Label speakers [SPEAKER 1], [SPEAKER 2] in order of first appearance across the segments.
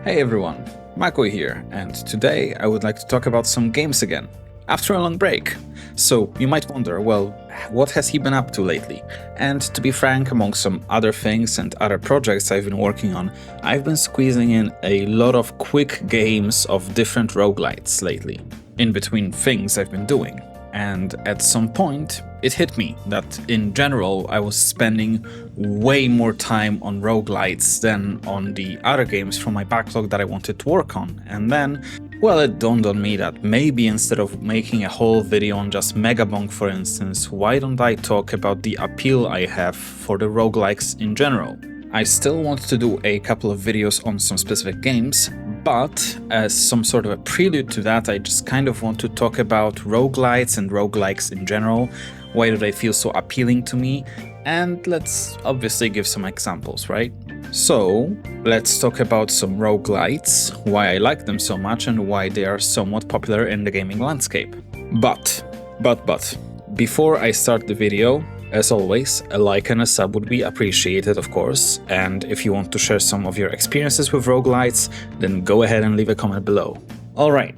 [SPEAKER 1] Hey everyone, Mako here, and today I would like to talk about some games again, after a long break. So you might wonder, well, what has he been up to lately? And to be frank, among some other things and other projects I've been working on, I've been squeezing in a lot of quick games of different roguelites lately, in between things I've been doing. And at some point, it hit me that in general I was spending way more time on roguelites than on the other games from my backlog that I wanted to work on. And then, well, it dawned on me that maybe instead of making a whole video on just Megabonk, for instance, why don't I talk about the appeal I have for the roguelikes in general? I still want to do a couple of videos on some specific games, but as some sort of a prelude to that, I just kind of want to talk about roguelites and roguelikes in general. Why do they feel so appealing to me? And let's obviously give some examples, right? So, let's talk about some roguelites, why I like them so much and why they are somewhat popular in the gaming landscape. But, before I start the video, as always, a like and a sub would be appreciated, of course, and if you want to share some of your experiences with roguelites, then go ahead and leave a comment below. Alright,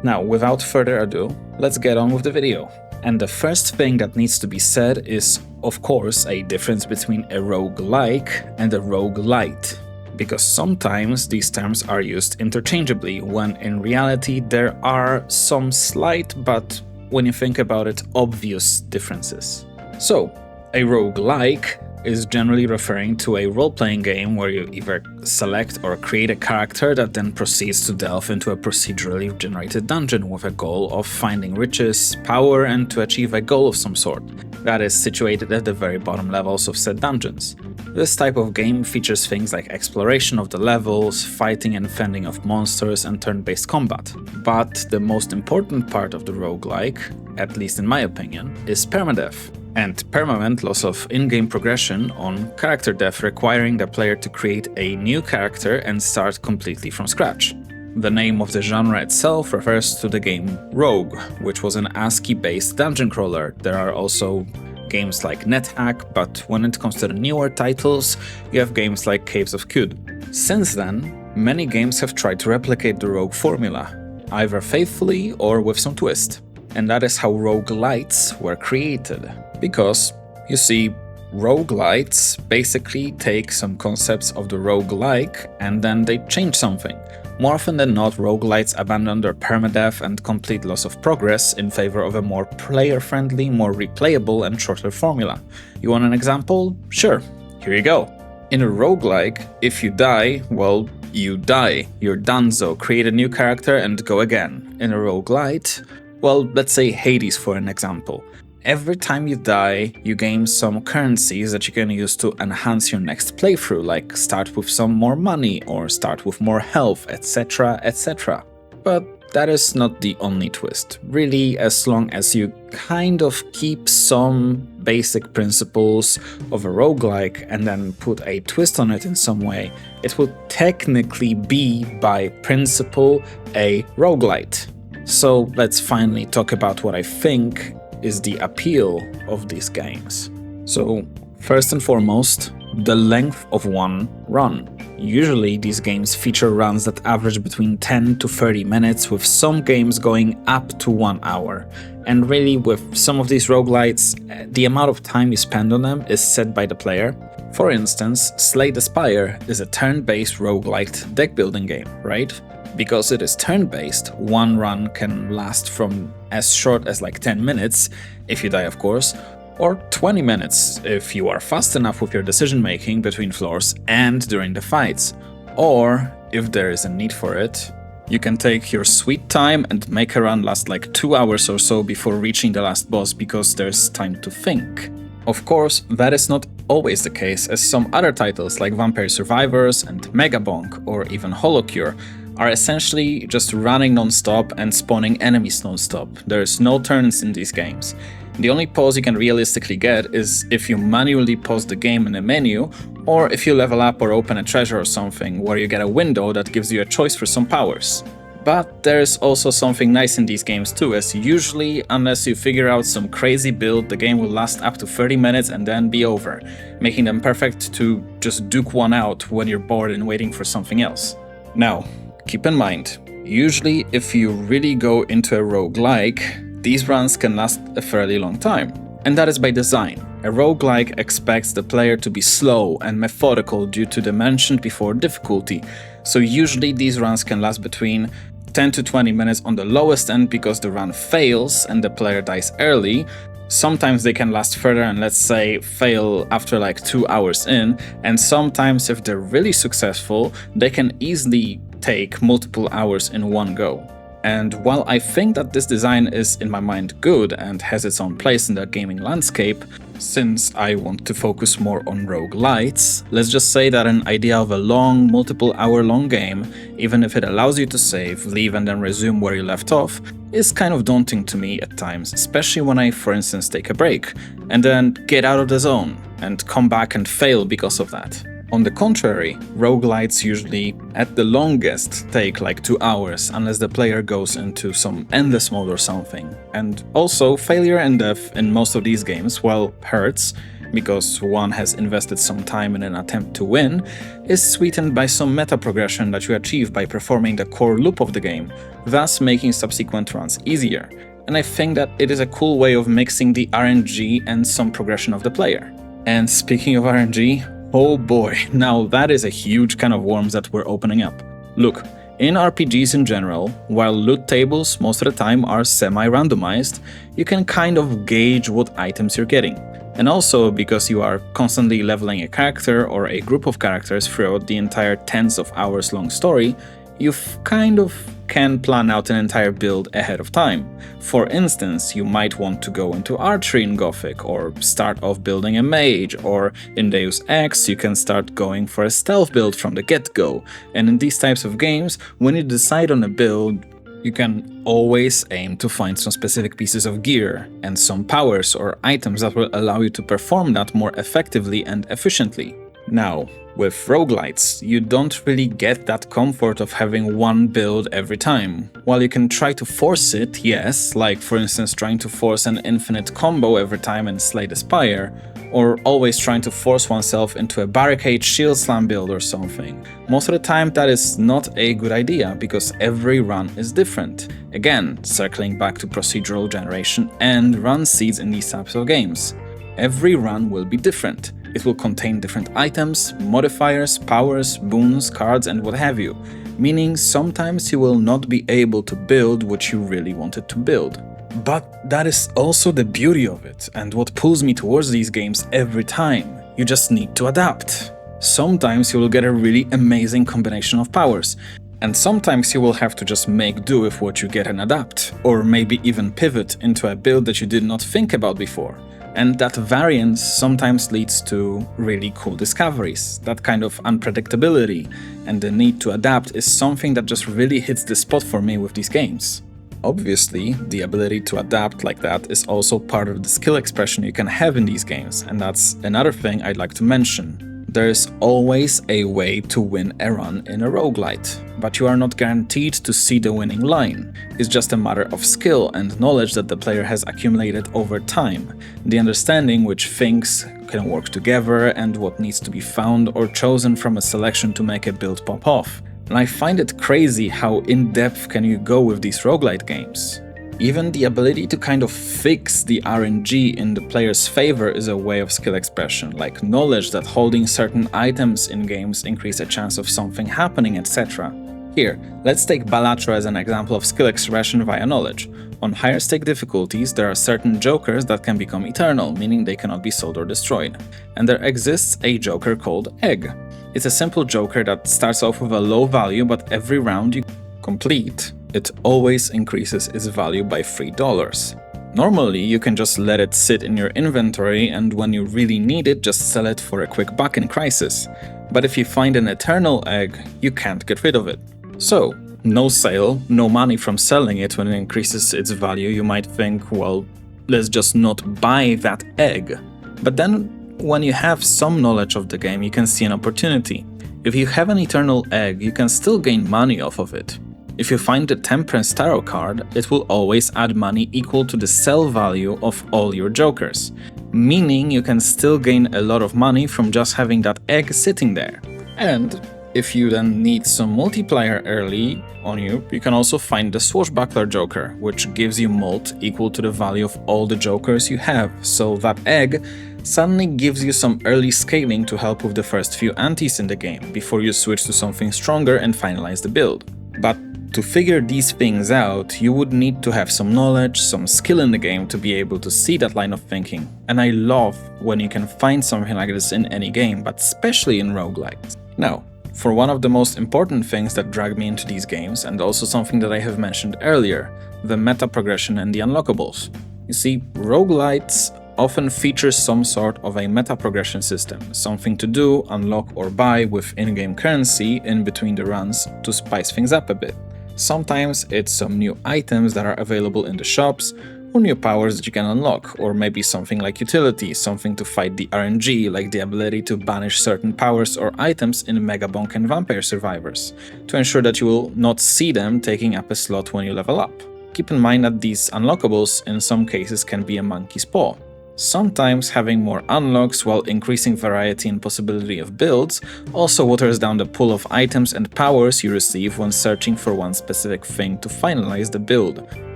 [SPEAKER 1] now without further ado, let's get on with the video. And the first thing that needs to be said is, of course, a difference between a roguelike and a roguelite, because sometimes these terms are used interchangeably, when in reality there are some slight, but when you think about it, obvious differences. So, a roguelike is generally referring to a role-playing game where you either select or create a character that then proceeds to delve into a procedurally generated dungeon with a goal of finding riches, power, and to achieve a goal of some sort that is situated at the very bottom levels of said dungeons. This type of game features things like exploration of the levels, fighting and fending off monsters, and turn-based combat. But the most important part of the roguelike, at least in my opinion, is permadeath. And permanent loss of in-game progression on character death, requiring the player to create a new character and start completely from scratch. The name of the genre itself refers to the game Rogue, which was an ASCII-based dungeon crawler. There are also games like NetHack, but when it comes to the newer titles, you have games like Caves of Qud. Since then, many games have tried to replicate the Rogue formula, either faithfully or with some twist. And that is how roguelites were created. Because, you see, roguelites basically take some concepts of the roguelike and then they change something. More often than not, roguelites abandon their permadeath and complete loss of progress in favor of a more player-friendly, more replayable and shorter formula. You want an example? Sure, here you go. In a roguelike, if you die, well, you die. You're donezo, create a new character and go again. In a roguelite, well, let's say Hades for an example. Every time you die, you gain some currencies that you can use to enhance your next playthrough, like start with some more money or start with more health, etc, etc. But that is not the only twist. Really, as long as you kind of keep some basic principles of a roguelike and then put a twist on it in some way, it will technically be, by principle, a roguelite. So let's finally talk about what I think is the appeal of these games. So, first and foremost, the length of one run. Usually these games feature runs that average between 10 to 30 minutes, with some games going up to 1 hour. And really, with some of these roguelites, the amount of time you spend on them is set by the player. For instance, Slay the Spire is a turn-based roguelite deck-building game, right? Because it is turn-based, one run can last from as short as like 10 minutes, if you die of course, or 20 minutes if you are fast enough with your decision-making between floors and during the fights. Or, if there is a need for it, you can take your sweet time and make a run last like 2 hours or so before reaching the last boss, because there's time to think. Of course, that is not always the case, as some other titles like Vampire Survivors and Megabonk or even Holocure are essentially just running non-stop and spawning enemies non-stop. There's no turns in these games. The only pause you can realistically get is if you manually pause the game in a menu, or if you level up or open a treasure or something, where you get a window that gives you a choice for some powers. But there's also something nice in these games too, as usually, unless you figure out some crazy build, the game will last up to 30 minutes and then be over, making them perfect to just duke one out when you're bored and waiting for something else. Now, keep in mind, usually if you really go into a roguelike, these runs can last a fairly long time. And that is by design. A roguelike expects the player to be slow and methodical due to the mentioned before difficulty, so usually these runs can last between 10 to 20 minutes on the lowest end because the run fails and the player dies early. Sometimes they can last further and let's say fail after like 2 hours in, and sometimes if they're really successful, they can easily take multiple hours in one go. And while I think that this design is in my mind good and has its own place in the gaming landscape, since I want to focus more on roguelites, let's just say that an idea of a long, multiple hour long game, even if it allows you to save, leave and then resume where you left off, is kind of daunting to me at times, especially when I, for instance, take a break, and then get out of the zone, and come back and fail because of that. On the contrary, roguelites usually, at the longest, take like 2 hours, unless the player goes into some endless mode or something. And also, failure and death in most of these games, well, hurts, because one has invested some time in an attempt to win, is sweetened by some meta progression that you achieve by performing the core loop of the game, thus making subsequent runs easier. And I think that it is a cool way of mixing the RNG and some progression of the player. And speaking of RNG, oh boy, now that is a huge can of worms that we're opening up. Look, in RPGs in general, while loot tables most of the time are semi-randomized, you can kind of gauge what items you're getting. And also, because you are constantly leveling a character or a group of characters throughout the entire tens of hours long story, you kind of can plan out an entire build ahead of time. For instance, you might want to go into archery in Gothic, or start off building a mage, or in Deus Ex you can start going for a stealth build from the get-go. And in these types of games, when you decide on a build, you can always aim to find some specific pieces of gear and some powers or items that will allow you to perform that more effectively and efficiently. Now, with roguelites, you don't really get that comfort of having one build every time. While you can try to force it, yes, like for instance trying to force an infinite combo every time in Slay the Spire, or always trying to force oneself into a barricade shield slam build or something. Most of the time that is not a good idea because every run is different. Again, circling back to procedural generation and run seeds in these types of games. Every run will be different. It will contain different items, modifiers, powers, boons, cards and what have you, meaning sometimes you will not be able to build what you really wanted to build. But that is also the beauty of it, and what pulls me towards these games every time. You just need to adapt. Sometimes you will get a really amazing combination of powers, and sometimes you will have to just make do with what you get and adapt, or maybe even pivot into a build that you did not think about before. And that variance sometimes leads to really cool discoveries. That kind of unpredictability and the need to adapt is something that just really hits the spot for me with these games. Obviously, the ability to adapt like that is also part of the skill expression you can have in these games, and that's another thing I'd like to mention. There's always a way to win a run in a roguelite, but you are not guaranteed to see the winning line. It's just a matter of skill and knowledge that the player has accumulated over time, the understanding which things can work together and what needs to be found or chosen from a selection to make a build pop off. And I find it crazy how in-depth can you go with these roguelite games. Even the ability to kind of fix the RNG in the player's favor is a way of skill expression, like knowledge that holding certain items in games increase a chance of something happening, etc. Here, let's take Balatro as an example of skill expression via knowledge. On higher stake difficulties, there are certain jokers that can become eternal, meaning they cannot be sold or destroyed. And there exists a joker called Egg. It's a simple joker that starts off with a low value, but every round you complete, it always increases its value by $3. Normally, you can just let it sit in your inventory and when you really need it, just sell it for a quick buck in Crisis. But if you find an eternal egg, you can't get rid of it. So, no sale, no money from selling it when it increases its value. You might think, well, let's just not buy that egg. But then, when you have some knowledge of the game, you can see an opportunity. If you have an eternal egg, you can still gain money off of it. If you find the Temperance Tarot card, it will always add money equal to the sell value of all your jokers, meaning you can still gain a lot of money from just having that egg sitting there. And If you then need some multiplier early on you can also find the Swashbuckler Joker, which gives you mult equal to the value of all the jokers you have, so that egg suddenly gives you some early scaling to help with the first few antis in the game, before you switch to something stronger and finalize the build. But to figure these things out, you would need to have some knowledge, some skill in the game to be able to see that line of thinking. And I love when you can find something like this in any game, but especially in roguelikes. Now, for one of the most important things that drag me into these games, and also something that I have mentioned earlier, the meta progression and the unlockables. You see, roguelites often features some sort of a meta progression system, something to do, unlock or buy with in-game currency in between the runs to spice things up a bit. Sometimes it's some new items that are available in the shops, or new powers that you can unlock, or maybe something like utility, something to fight the RNG, like the ability to banish certain powers or items in Megabonk and Vampire Survivors, to ensure that you will not see them taking up a slot when you level up. Keep in mind that these unlockables in some cases can be a monkey's paw. Sometimes having more unlocks while increasing variety and possibility of builds also waters down the pool of items and powers you receive when searching for one specific thing to finalize the build.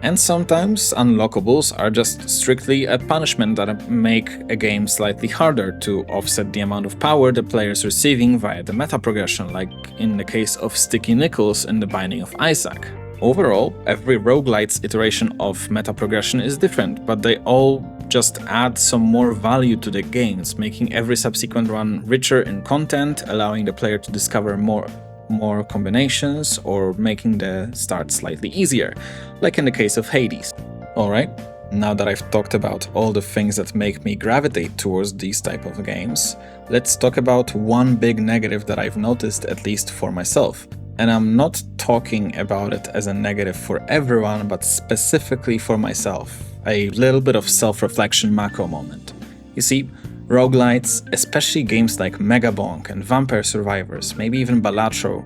[SPEAKER 1] And sometimes unlockables are just strictly a punishment that make a game slightly harder to offset the amount of power the player is receiving via the meta progression, like in the case of Sticky Nickels in The Binding of Isaac. Overall, every roguelite's iteration of meta progression is different, but they all just add some more value to the games, making every subsequent run richer in content, allowing the player to discover more combinations, or making the start slightly easier, like in the case of Hades. Alright, now that I've talked about all the things that make me gravitate towards these type of games, let's talk about one big negative that I've noticed, at least for myself. And I'm not talking about it as a negative for everyone, but specifically for myself. A little bit of self-reflection Mako moment. You see, roguelites, especially games like Megabonk and Vampire Survivors, maybe even Balatro,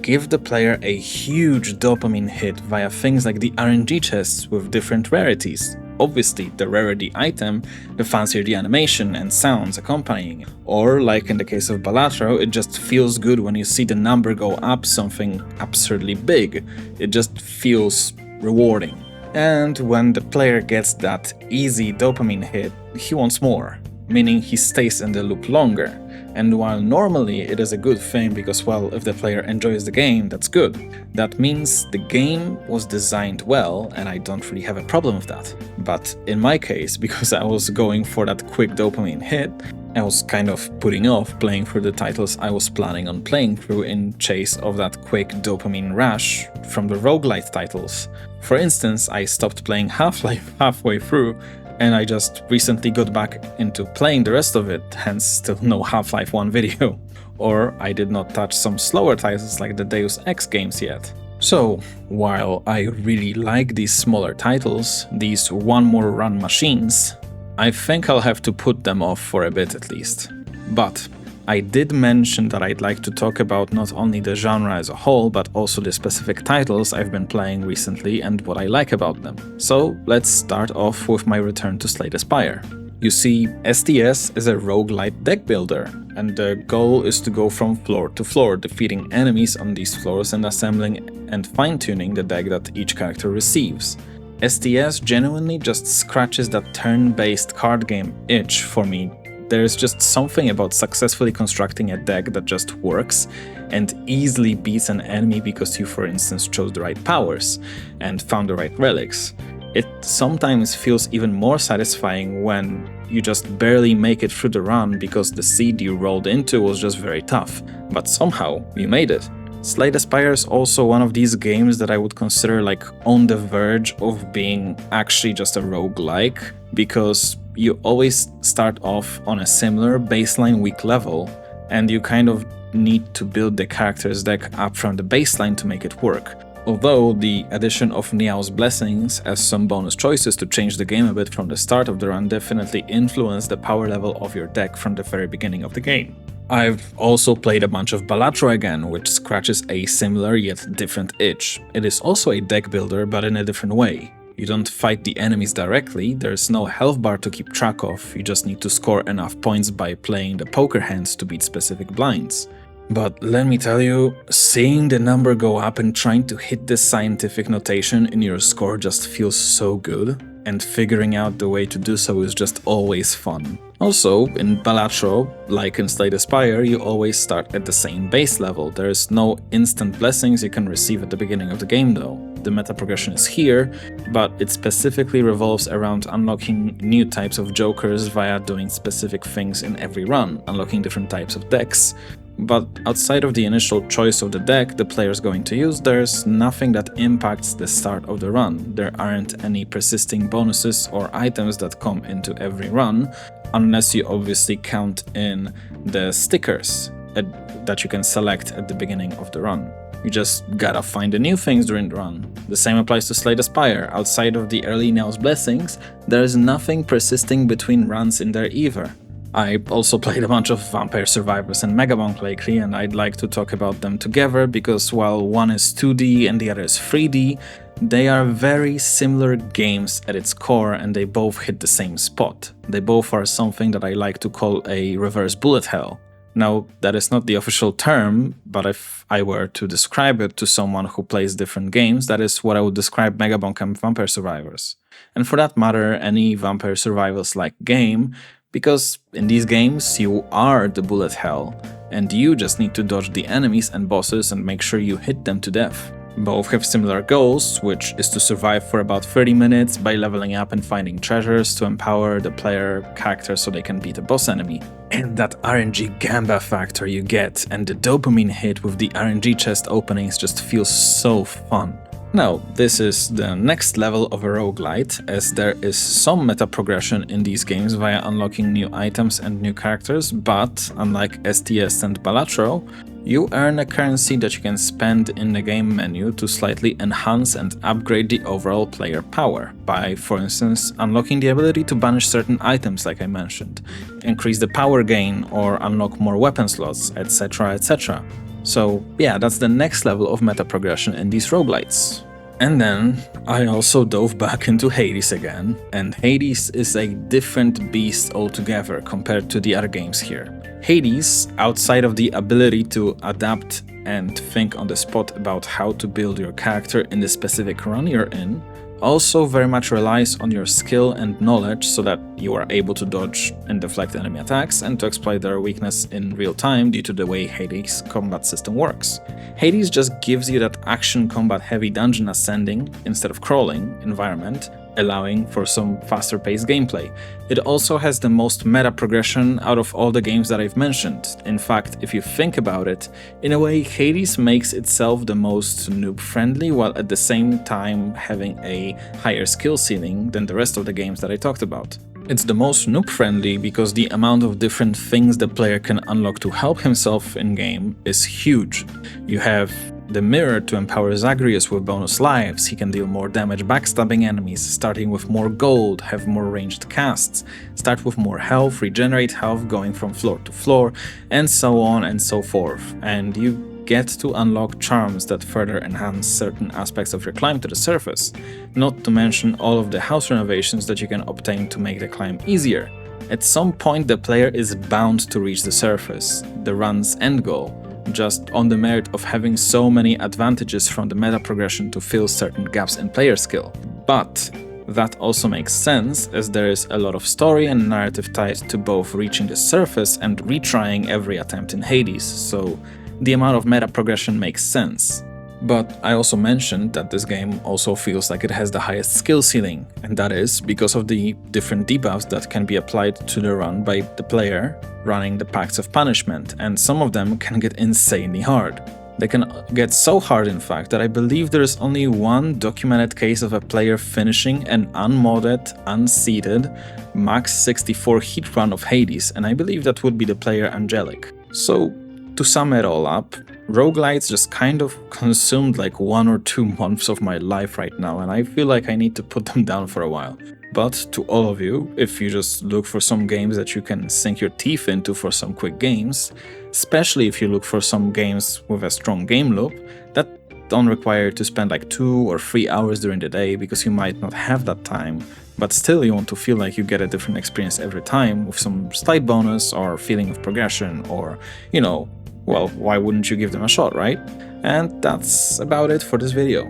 [SPEAKER 1] give the player a huge dopamine hit via things like the RNG chests with different rarities. Obviously, the rarer the item, the fancier the animation and sounds accompanying it. Or, like in the case of Balatro, it just feels good when you see the number go up something absurdly big. It just feels rewarding. And when the player gets that easy dopamine hit, he wants more, meaning he stays in the loop longer. And while normally it is a good thing because, well, if the player enjoys the game, that's good. That means the game was designed well, and I don't really have a problem with that. But in my case, because I was going for that quick dopamine hit, I was kind of putting off playing through the titles I was planning on playing through in chase of that quick dopamine rush from the roguelite titles. For instance, I stopped playing Half-Life halfway through, and I just recently got back into playing the rest of it, hence still no Half-Life 1 video. Or I did not touch some slower titles like the Deus Ex games yet. So, while I really like these smaller titles, these one more run machines, I think I'll have to put them off for a bit at least. But I did mention that I'd like to talk about not only the genre as a whole, but also the specific titles I've been playing recently and what I like about them. So let's start off with my return to Slay the Spire. You see, STS is a roguelite deck builder, and the goal is to go from floor to floor, defeating enemies on these floors and assembling and fine-tuning the deck that each character receives. STS genuinely just scratches that turn-based card game itch for me. There's just something about successfully constructing a deck that just works and easily beats an enemy because you, for instance, chose the right powers and found the right relics. It sometimes feels even more satisfying when you just barely make it through the run because the seed you rolled into was just very tough, but somehow you made it. Slay the Spire is also one of these games that I would consider like on the verge of being actually just a roguelike, because you always start off on a similar baseline weak level, and you kind of need to build the character's deck up from the baseline to make it work. Although the addition of Niao's Blessings as some bonus choices to change the game a bit from the start of the run definitely influenced the power level of your deck from the very beginning of the game. I've also played a bunch of Balatro again, which scratches a similar yet different itch. It is also a deck builder, but in a different way. You don't fight the enemies directly, there's no health bar to keep track of, you just need to score enough points by playing the poker hands to beat specific blinds. But let me tell you, seeing the number go up and trying to hit this scientific notation in your score just feels so good, and figuring out the way to do so is just always fun. Also, in Balatro, like in Slay the Spire, you always start at the same base level. There is no instant blessings you can receive at the beginning of the game though. The meta progression is here, but it specifically revolves around unlocking new types of jokers via doing specific things in every run, unlocking different types of decks. But outside of the initial choice of the deck the player is going to use, there's nothing that impacts the start of the run. There aren't any persisting bonuses or items that come into every run, unless you obviously count in the stickers that you can select at the beginning of the run. You just gotta find the new things during the run. The same applies to Slay the Spire. Outside of the early Nail's blessings, there's nothing persisting between runs in there either. I also played a bunch of Vampire Survivors and Megabonk lately, and I'd like to talk about them together because while one is 2D and the other is 3D, they are very similar games at its core and they both hit the same spot. They both are something that I like to call a reverse bullet hell. Now, that is not the official term, but if I were to describe it to someone who plays different games, that is what I would describe Megabonk and Vampire Survivors. And for that matter, any Vampire Survivors-like game, because in these games you are the bullet hell, and you just need to dodge the enemies and bosses and make sure you hit them to death. Both have similar goals, which is to survive for about 30 minutes by leveling up and finding treasures to empower the player character so they can beat a boss enemy. And that RNG gamba factor you get and the dopamine hit with the RNG chest openings just feels so fun. Now, this is the next level of a roguelite, as there is some meta progression in these games via unlocking new items and new characters, but unlike STS and Balatro, you earn a currency that you can spend in the game menu to slightly enhance and upgrade the overall player power by, for instance, unlocking the ability to banish certain items like I mentioned, increase the power gain or unlock more weapon slots, etc, etc. So yeah, that's the next level of meta progression in these roguelites. And then I also dove back into Hades again, and Hades is a different beast altogether compared to the other games here. Hades, outside of the ability to adapt and think on the spot about how to build your character in the specific run you're in, also very much relies on your skill and knowledge so that you are able to dodge and deflect enemy attacks and to exploit their weakness in real time due to the way Hades' combat system works. Hades just gives you that action combat heavy dungeon ascending instead of crawling environment, allowing for some faster paced gameplay. It also has the most meta progression out of all the games that I've mentioned. In fact, if you think about it, in a way Hades makes itself the most noob friendly while at the same time having a higher skill ceiling than the rest of the games that I talked about. It's the most noob friendly because the amount of different things the player can unlock to help himself in-game is huge. You have the mirror to empower Zagreus with bonus lives. He can deal more damage backstabbing enemies, starting with more gold, have more ranged casts, start with more health, regenerate health going from floor to floor, and so on and so forth. And you get to unlock charms that further enhance certain aspects of your climb to the surface, not to mention all of the house renovations that you can obtain to make the climb easier. At some point the player is bound to reach the surface, the run's end goal, just on the merit of having so many advantages from the meta progression to fill certain gaps in player skill. But that also makes sense, as there is a lot of story and narrative tied to both reaching the surface and retrying every attempt in Hades, so the amount of meta progression makes sense. But I also mentioned that this game also feels like it has the highest skill ceiling, and that is because of the different debuffs that can be applied to the run by the player running the Pacts of Punishment, and some of them can get insanely hard. They can get so hard in fact that I believe there is only one documented case of a player finishing an unmodded, unseeded, max 64 hit run of Hades, and I believe that would be the player Angelic. So to sum it all up, roguelites just kind of consumed like 1 or 2 months of my life right now, and I feel like I need to put them down for a while. But to all of you, if you just look for some games that you can sink your teeth into for some quick games, especially if you look for some games with a strong game loop, that don't require you to spend like 2 or 3 hours during the day because you might not have that time, but still you want to feel like you get a different experience every time with some slight bonus or feeling of progression or, you know, well, why wouldn't you give them a shot, right? And that's about it for this video.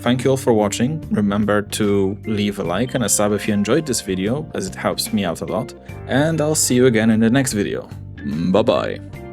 [SPEAKER 1] Thank you all for watching. Remember to leave a like and a sub if you enjoyed this video, as it helps me out a lot. And I'll see you again in the next video. Bye bye.